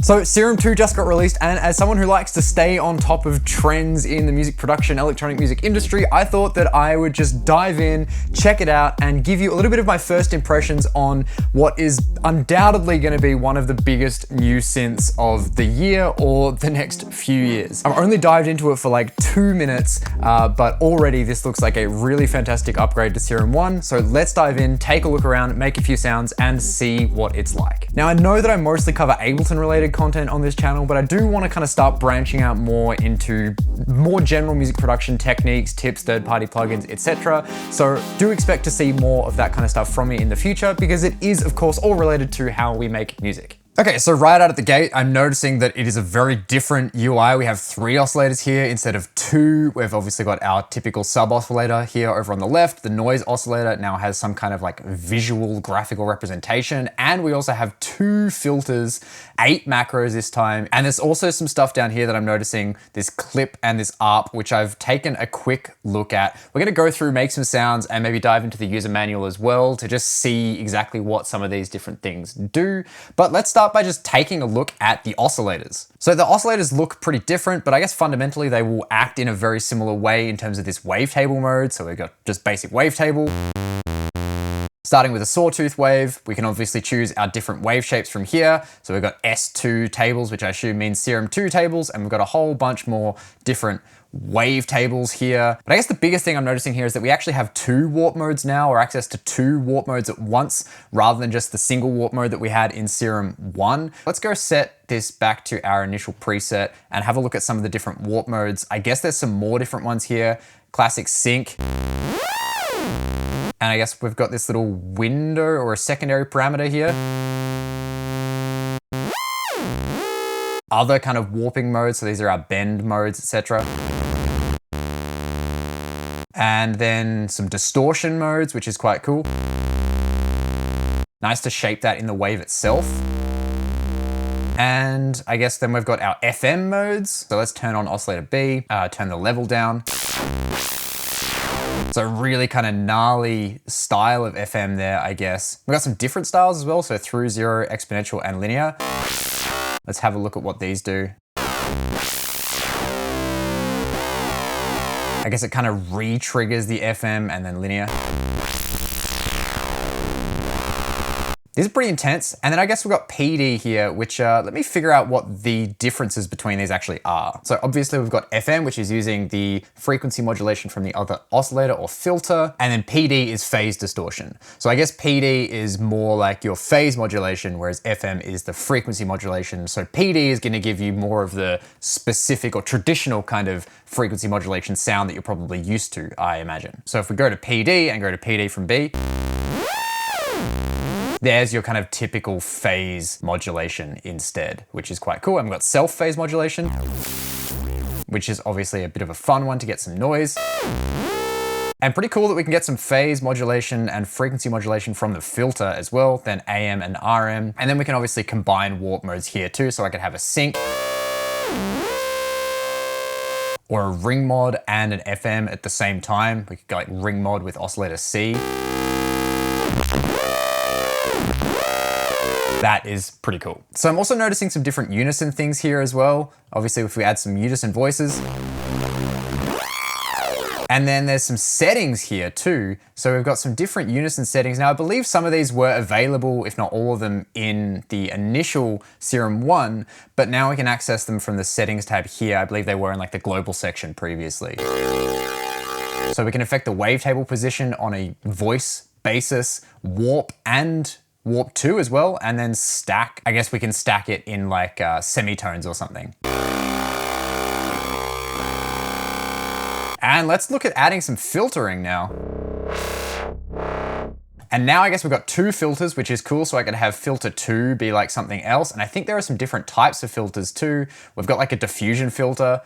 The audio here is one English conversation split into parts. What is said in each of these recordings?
So Serum 2 just got released, and as someone who likes to stay on top of trends in the music production, electronic music industry, I thought that I would just dive in, check it out, and give you a little bit of my first impressions on what is undoubtedly going to be one of the biggest new synths of the year or the next few years. I've only dived into it for like 2 minutes, but already this looks like a really fantastic upgrade to Serum 1. So let's dive in, take a look around, make a few sounds, and see what it's like. Now I know that I mostly cover Ableton related content on this channel, but I do want to kind of start branching out more into more general music production techniques, tips, third-party plugins, etc. So do expect to see more of that kind of stuff from me in the future, because it is of course all related to how we make music. Okay, so right out of the gate, I'm noticing that it is a very different UI. We have 3 oscillators here instead of 2. We've obviously got our typical sub oscillator here over on the left. The noise oscillator now has some kind of like visual graphical representation. And we also have 2 filters, 8 macros this time. And there's also some stuff down here that I'm noticing, this clip and this ARP, which I've taken a quick look at. We're gonna go through, make some sounds, and maybe dive into the user manual as well to just see exactly what some of these different things do. But let's start by just taking a look at the oscillators. So the oscillators look pretty different, but I guess fundamentally they will act in a very similar way in terms of this wavetable mode. So we've got just basic wavetable. Starting with a sawtooth wave, we can obviously choose our different wave shapes from here. So we've got S2 tables, which I assume means Serum 2 tables, and we've got a whole bunch more different wave tables here. But I guess the biggest thing I'm noticing here is that we actually have 2 warp modes now, or access to 2 warp modes at once, rather than just the single warp mode that we had in Serum 1. Let's go set this back to our initial preset and have a look at some of the different warp modes. I guess there's some more different ones here. Classic sync. And I guess we've got this little window or a secondary parameter here. Other kind of warping modes, so these are our bend modes, etc. And then some distortion modes, which is quite cool. Nice to shape that in the wave itself. And I guess then we've got our FM modes. So let's turn on oscillator B, turn the level down. So really kind of gnarly style of FM there, I guess. We've got some different styles as well, so through, zero, exponential, and linear. Let's have a look at what these do. I guess it kind of re-triggers the FM and then linear. These are pretty intense. And then I guess we've got PD here, which let me figure out what the differences between these actually are. So obviously we've got FM, which is using the frequency modulation from the other oscillator or filter. And then PD is phase distortion. So I guess PD is more like your phase modulation, whereas FM is the frequency modulation. So PD is going to give you more of the specific or traditional kind of frequency modulation sound that you're probably used to, I imagine. So if we go to PD and go to PD from B, there's your kind of typical phase modulation instead, which is quite cool. And we've got self phase modulation, which is obviously a bit of a fun one to get some noise. And pretty cool that we can get some phase modulation and frequency modulation from the filter as well, then AM and RM. And then we can obviously combine warp modes here too. So I could have a sync or a ring mod and an FM at the same time. We could go like ring mod with oscillator C. That is pretty cool. So I'm also noticing some different Unison things here as well. Obviously, if we add some Unison voices. And then there's some settings here too. So we've got some different Unison settings. Now I believe some of these were available, if not all of them, in the initial Serum 1, but now we can access them from the settings tab here. I believe they were in like the global section previously. So we can affect the wavetable position on a voice basis, warp and warp 2 as well, and then stack. I guess we can stack it in like semitones or something. And let's look at adding some filtering now. And now I guess we've got 2 filters, which is cool. So I could have filter 2 be like something else. And I think there are some different types of filters too. We've got like a diffusion filter,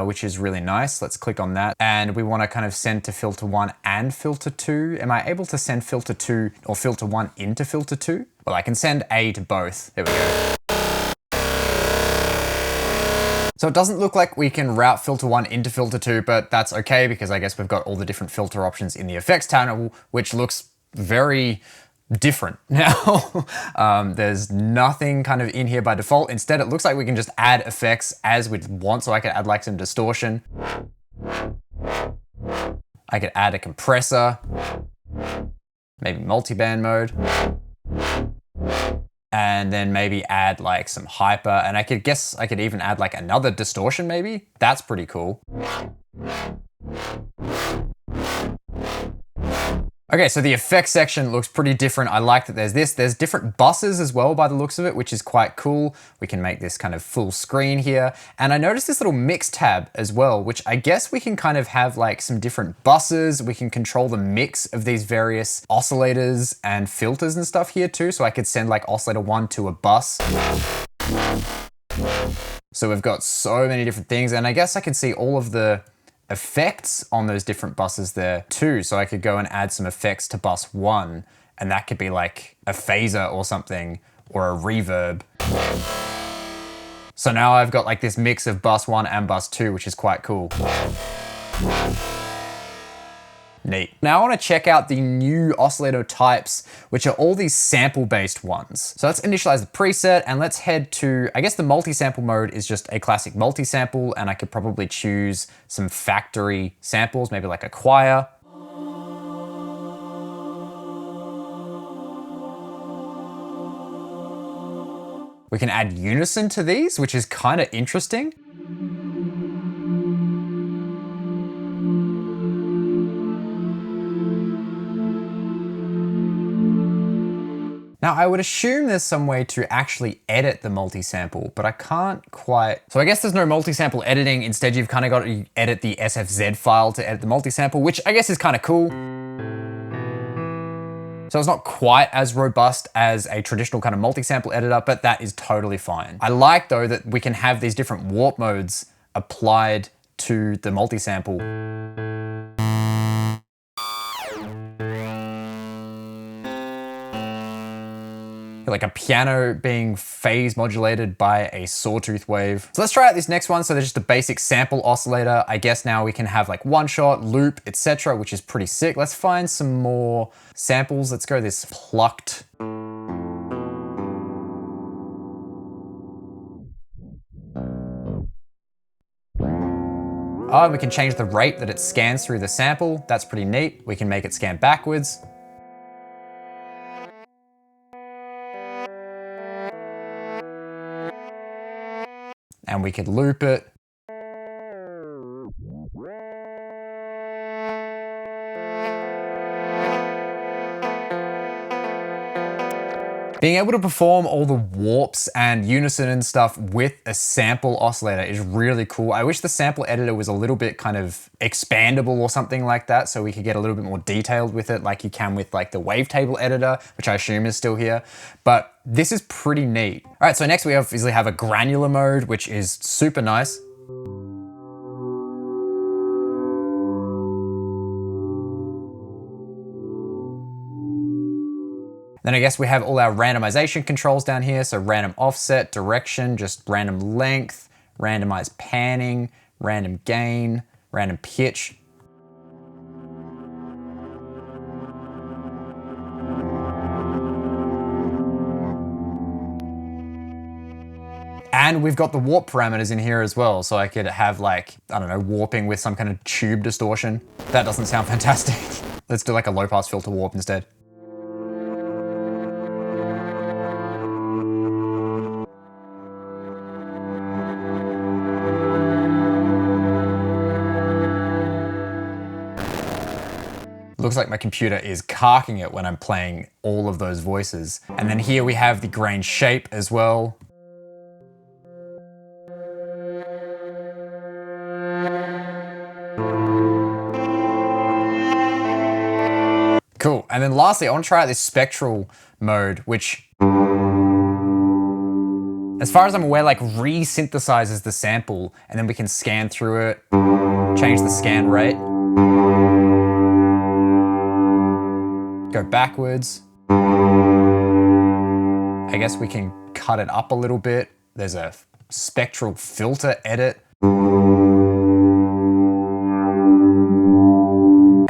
which is really nice. Let's click on that. And we want to kind of send to filter 1 and filter 2. Am I able to send filter 2 or filter 1 into filter 2? Well, I can send A to both. There we go. So it doesn't look like we can route filter 1 into filter 2, but that's okay because I guess we've got all the different filter options in the effects panel, which looks very different now. There's nothing kind of in here by default. Instead, it looks like we can just add effects as we want. So I could add like some distortion. I could add a compressor, maybe multiband mode, and then maybe add like some hyper. And I could even add like another distortion maybe. That's pretty cool. Okay, so the effects section looks pretty different. I like that there's this. There's different buses as well by the looks of it, which is quite cool. We can make this kind of full screen here. And I noticed this little mix tab as well, which I guess we can kind of have like some different buses. We can control the mix of these various oscillators and filters and stuff here too. So I could send like oscillator 1 to a bus. So we've got so many different things. And I guess I can see all of the effects on those different buses there too. So I could go and add some effects to bus 1, and that could be like a phaser or something, or a reverb. So now I've got like this mix of bus 1 and bus 2, which is quite cool. Neat. Now I want to check out the new oscillator types, which are all these sample-based ones. So let's initialize the preset and let's head to, I guess the multi-sample mode is just a classic multi-sample, and I could probably choose some factory samples, maybe like a choir. We can add Unison to these, which is kind of interesting. Now I would assume there's some way to actually edit the multi-sample, but I can't quite. So I guess there's no multi-sample editing. Instead, you've kind of got to edit the SFZ file to edit the multi-sample, which I guess is kind of cool. So it's not quite as robust as a traditional kind of multi-sample editor, but that is totally fine. I like though that we can have these different warp modes applied to the multi-sample. Like a piano being phase modulated by a sawtooth wave. So let's try out this next one. So there's just a basic sample oscillator. I guess now we can have like one shot, loop, etc., which is pretty sick. Let's find some more samples. Let's go this plucked. Oh, and we can change the rate that it scans through the sample. That's pretty neat. We can make it scan backwards. And we could loop it. Being able to perform all the warps and unison and stuff with a sample oscillator is really cool. I wish the sample editor was a little bit kind of expandable or something like that, so we could get a little bit more detailed with it, like you can with like the Wavetable editor, which I assume is still here. But this is pretty neat. All right, so next we obviously have a granular mode, which is super nice. Then I guess we have all our randomization controls down here. So random offset, direction, just random length, randomized panning, random gain, random pitch. And we've got the warp parameters in here as well. So I could have like, I don't know, warping with some kind of tube distortion. That doesn't sound fantastic. Let's do like a low pass filter warp instead. Looks like my computer is carking it when I'm playing all of those voices. And then here we have the grain shape as well. Cool. And then lastly, I want to try out this spectral mode, which, as far as I'm aware, like re-synthesizes the sample, and then we can scan through it, change the scan rate. Go backwards. I guess we can cut it up a little bit. There's a spectral filter edit.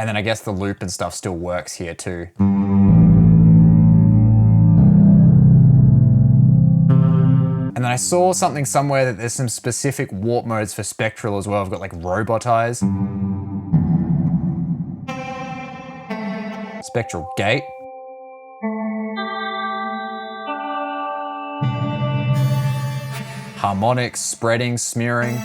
And then I guess the loop and stuff still works here too. saw something somewhere that there's some specific warp modes for Spectral as well. I've got like robot eyes, Spectral gate, harmonics, spreading, smearing.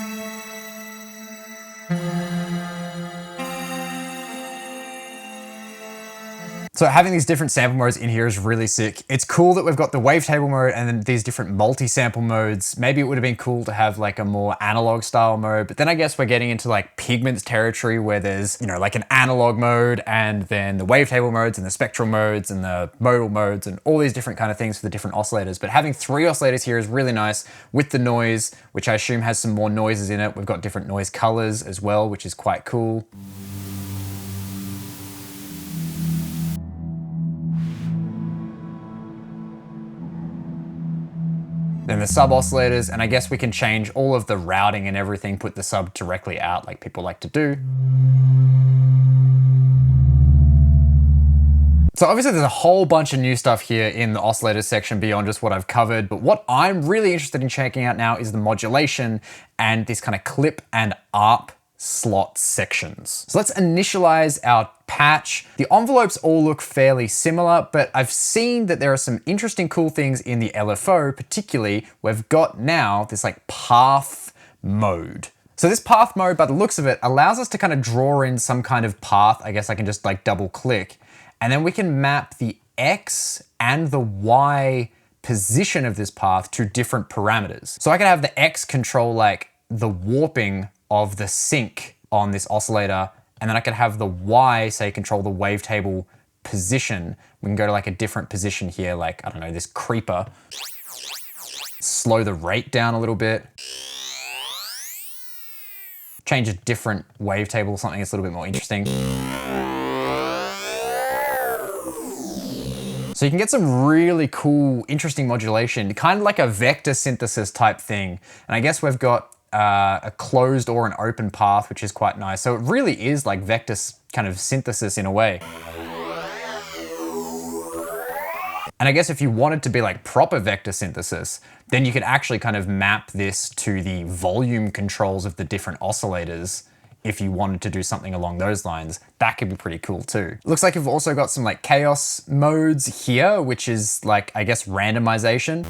So having these different sample modes in here is really sick. It's cool that we've got the wavetable mode and then these different multi-sample modes. Maybe it would have been cool to have like a more analog style mode, but then I guess we're getting into like pigments territory where there's, you know, like an analog mode and then the wavetable modes and the spectral modes and the modal modes and all these different kind of things for the different oscillators. But having 3 oscillators here is really nice with the noise, which I assume has some more noises in it. We've got different noise colors as well, which is quite cool. Then the sub oscillators, and I guess we can change all of the routing and everything, put the sub directly out like people like to do. So obviously there's a whole bunch of new stuff here in the oscillator section beyond just what I've covered, but what I'm really interested in checking out now is the modulation and this kind of clip and ARP slot sections. So let's initialize our patch. The envelopes all look fairly similar, but I've seen that there are some interesting cool things in the LFO, particularly we've got now this like path mode. So this path mode, by the looks of it, allows us to kind of draw in some kind of path. I guess I can just like double click, and then we can map the X and the Y position of this path to different parameters. So I can have the X control like the warping of the sync on this oscillator, and then I could have the Y say control the wavetable position. We can go to like a different position here, like, I don't know, this creeper. Slow the rate down a little bit. Change a different wavetable, something that's a little bit more interesting. So you can get some really cool, interesting modulation, kind of like a vector synthesis type thing. And I guess we've got a closed or an open path, which is quite nice. So it really is like vector kind of synthesis in a way. And I guess if you wanted to be like proper vector synthesis, then you could actually kind of map this to the volume controls of the different oscillators. If you wanted to do something along those lines, that could be pretty cool too. Looks like you've also got some like chaos modes here, which is like, I guess, randomization.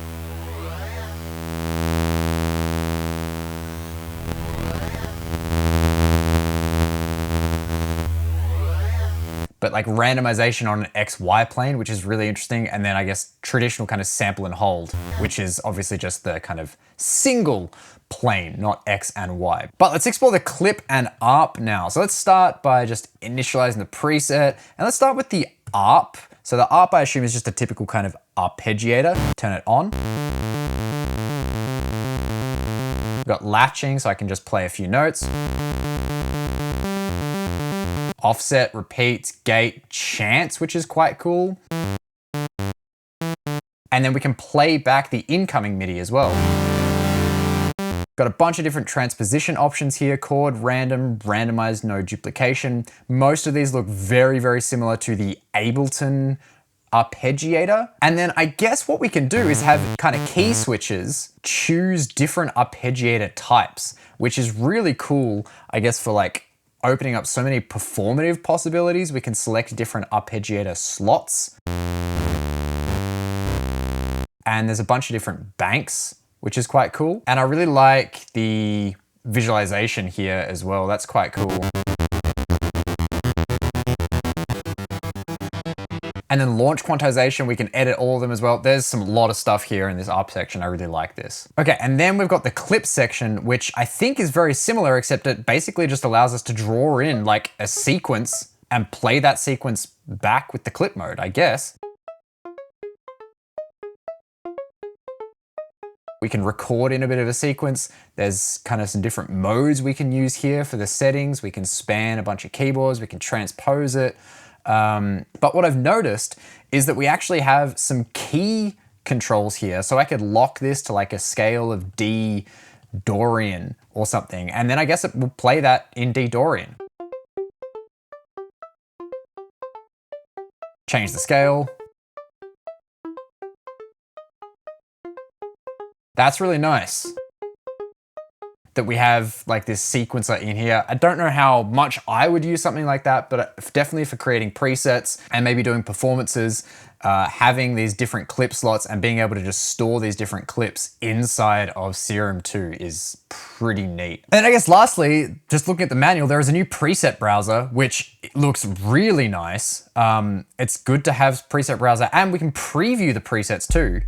But like randomization on an XY plane, which is really interesting. And then I guess traditional kind of sample and hold, which is obviously just the kind of single plane, not X and Y. But let's explore the clip and ARP now. So let's start by just initializing the preset, and let's start with the ARP. So the ARP, I assume, is just a typical kind of arpeggiator. Turn it on. We've got latching, so I can just play a few notes. Offset, repeats, gate, chance, which is quite cool. And then we can play back the incoming MIDI as well. Got a bunch of different transposition options here: chord, random, randomized, no duplication. Most of these look very, very similar to the Ableton arpeggiator. And then I guess what we can do is have kind of key switches choose different arpeggiator types, which is really cool, I guess, for like opening up so many performative possibilities. We can select different arpeggiator slots. And there's a bunch of different banks, which is quite cool. And I really like the visualization here as well. That's quite cool. And then launch quantization, we can edit all of them as well. There's a lot of stuff here in this ARP section. I really like this. Okay, and then we've got the clip section, which I think is very similar, except it basically just allows us to draw in like a sequence and play that sequence back with the clip mode, I guess. We can record in a bit of a sequence. There's kind of some different modes we can use here for the settings. We can span a bunch of keyboards, we can transpose it. But what I've noticed is that we actually have some key controls here. So I could lock this to like a scale of D Dorian or something. And then I guess it will play that in D Dorian. Change the scale. That's really nice that we have like this sequencer in here. I don't know how much I would use something like that, but definitely for creating presets and maybe doing performances, having these different clip slots and being able to just store these different clips inside of Serum 2 is pretty neat. And I guess lastly, just looking at the manual, there is a new preset browser, which looks really nice. It's good to have preset browser, and we can preview the presets too.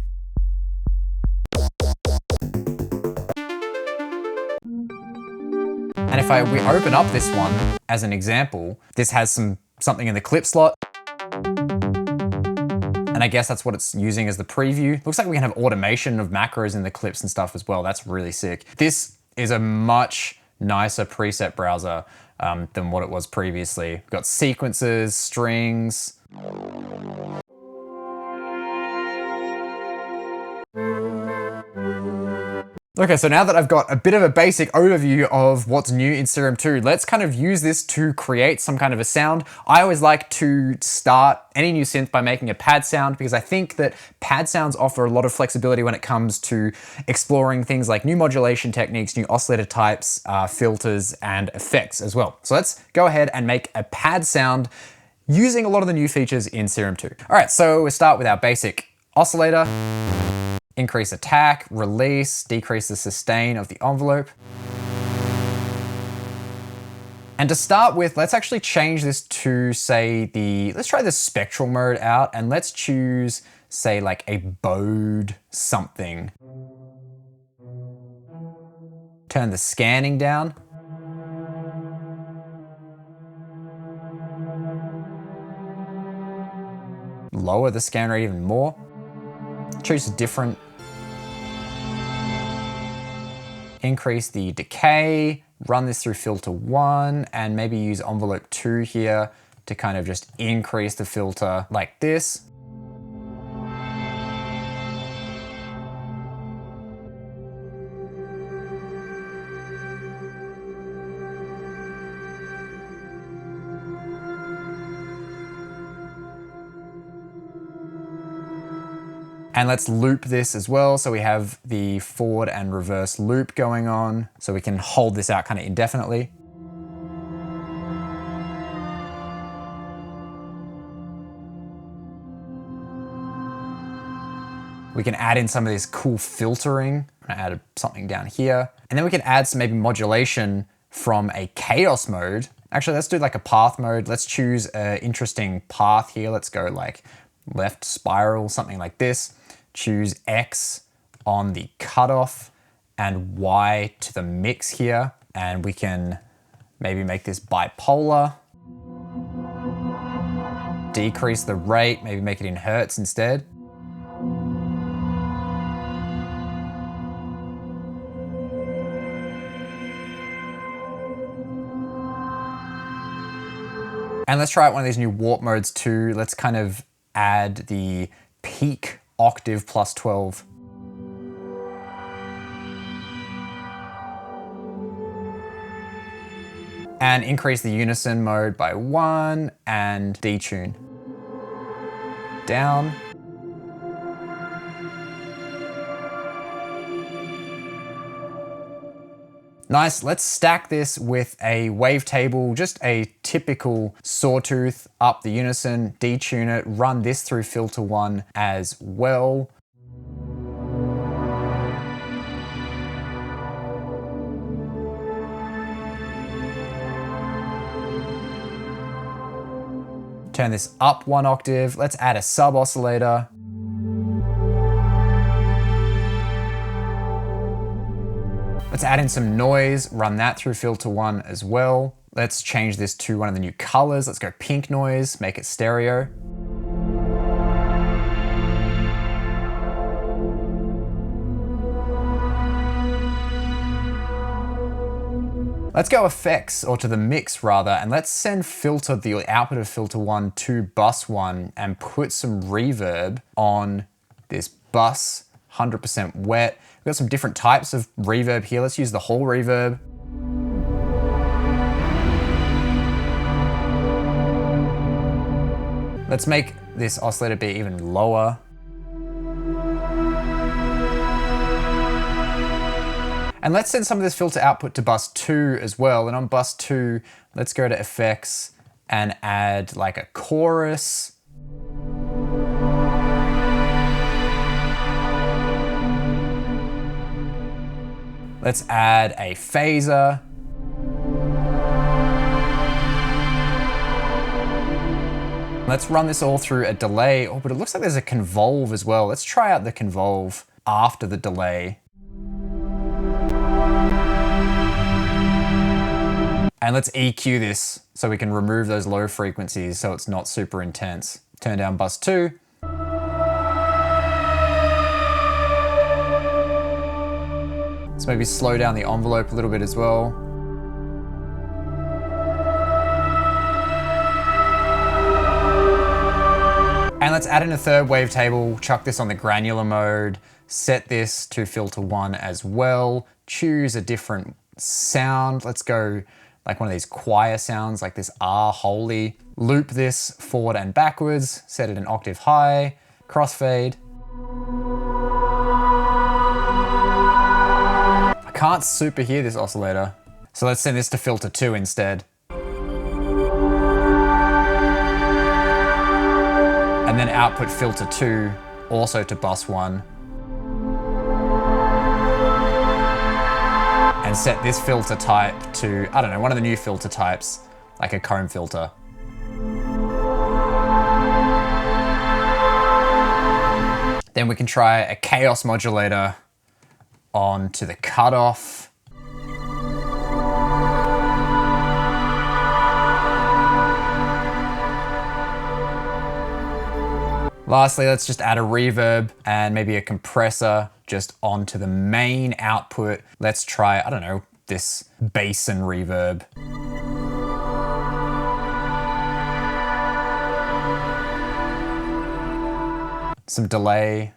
And if we open up this one as an example, this has something in the clip slot. And I guess that's what it's using as the preview. Looks like we can have automation of macros in the clips and stuff as well. That's really sick. This is a much nicer preset browser than what it was previously. We've got sequences, strings. Okay, so now that I've got a bit of a basic overview of what's new in Serum 2, let's kind of use this to create some kind of a sound. I always like to start any new synth by making a pad sound, because I think that pad sounds offer a lot of flexibility when it comes to exploring things like new modulation techniques, new oscillator types, filters, and effects as well. So let's go ahead and make a pad sound using a lot of the new features in Serum 2. All right, so we start with our basic oscillator. Increase attack, release, decrease the sustain of the envelope. And to start with, let's actually change this to say let's try the spectral mode out, and let's choose say like a bowed something. Turn the scanning down. Lower the scan rate even more. Choose a different. Increase the decay, run this through filter 1, and maybe use envelope 2 here to kind of just increase the filter like this. And let's loop this as well. So we have the forward and reverse loop going on. So we can hold this out kind of indefinitely. We can add in some of this cool filtering. I'm gonna add something down here. And then we can add some maybe modulation from a chaos mode. Actually, let's do like a path mode. Let's choose an interesting path here. Let's go like left spiral, something like this. Choose X on the cutoff and Y to the mix here. And we can maybe make this bipolar. Decrease the rate, maybe make it in hertz instead. And let's try out one of these new warp modes too. Let's kind of add the peak octave plus 12. And increase the unison mode by 1 and detune. Down. Nice, let's stack this with a wavetable, just a typical sawtooth, up the unison, detune it, run this through filter 1 as well. Turn this up 1 octave, let's add a sub oscillator. Let's add in some noise, run that through filter 1 as well. Let's change this to one of the new colors. Let's go pink noise, make it stereo. Let's go effects, or to the mix rather, and let's send the output of filter 1 to bus 1 and put some reverb on this bus, 100% wet. We've got some different types of reverb here. Let's use the whole reverb. Let's make this oscillator be even lower. And let's send some of this filter output to bus 2 as well. And on bus 2, let's go to effects and add like a chorus. Let's add a phaser. Let's run this all through a delay. Oh, but it looks like there's a convolve as well. Let's try out the convolve after the delay. And let's EQ this so we can remove those low frequencies so it's not super intense. Turn down bus 2. Let's maybe slow down the envelope a little bit as well. And let's add in a third wavetable, chuck this on the granular mode, set this to filter 1 as well, choose a different sound. Let's go like one of these choir sounds like this ah holy. Loop this forward and backwards, set it an octave high, crossfade. I can't super hear this oscillator, so let's send this to filter 2 instead. And then output filter 2 also to bus 1. And set this filter type to, I don't know, one of the new filter types, like a comb filter. Then we can try a chaos modulator onto the cutoff. Lastly, let's just add a reverb and maybe a compressor just onto the main output. Let's try, I don't know, this bass and reverb. Some delay.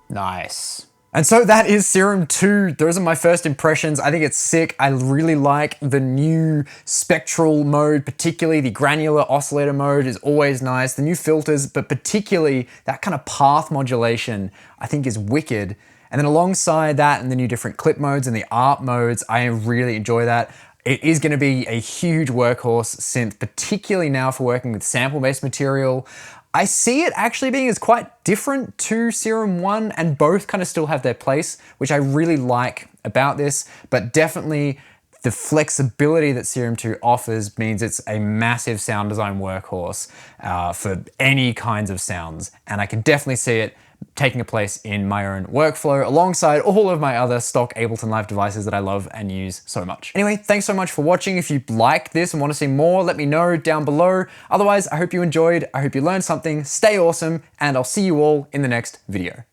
Nice. And so that is Serum 2. Those are my first impressions. I think it's sick. I really like the new Spectral Mode, particularly the Granular Oscillator mode is always nice. The new filters, but particularly that kind of path modulation, I think is wicked. And then alongside that and the new different clip modes and the art modes, I really enjoy that. It is going to be a huge workhorse synth, particularly now for working with sample-based material. I see it actually being as quite different to Serum 1, and both kind of still have their place, which I really like about this, but definitely the flexibility that Serum 2 offers means it's a massive sound design workhorse for any kinds of sounds. And I can definitely see it taking a place in my own workflow alongside all of my other stock Ableton Live devices that I love and use so much. Anyway, thanks so much for watching. If you like this and want to see more, let me know down below. Otherwise, I hope you enjoyed. I hope you learned something. Stay awesome, and I'll see you all in the next video.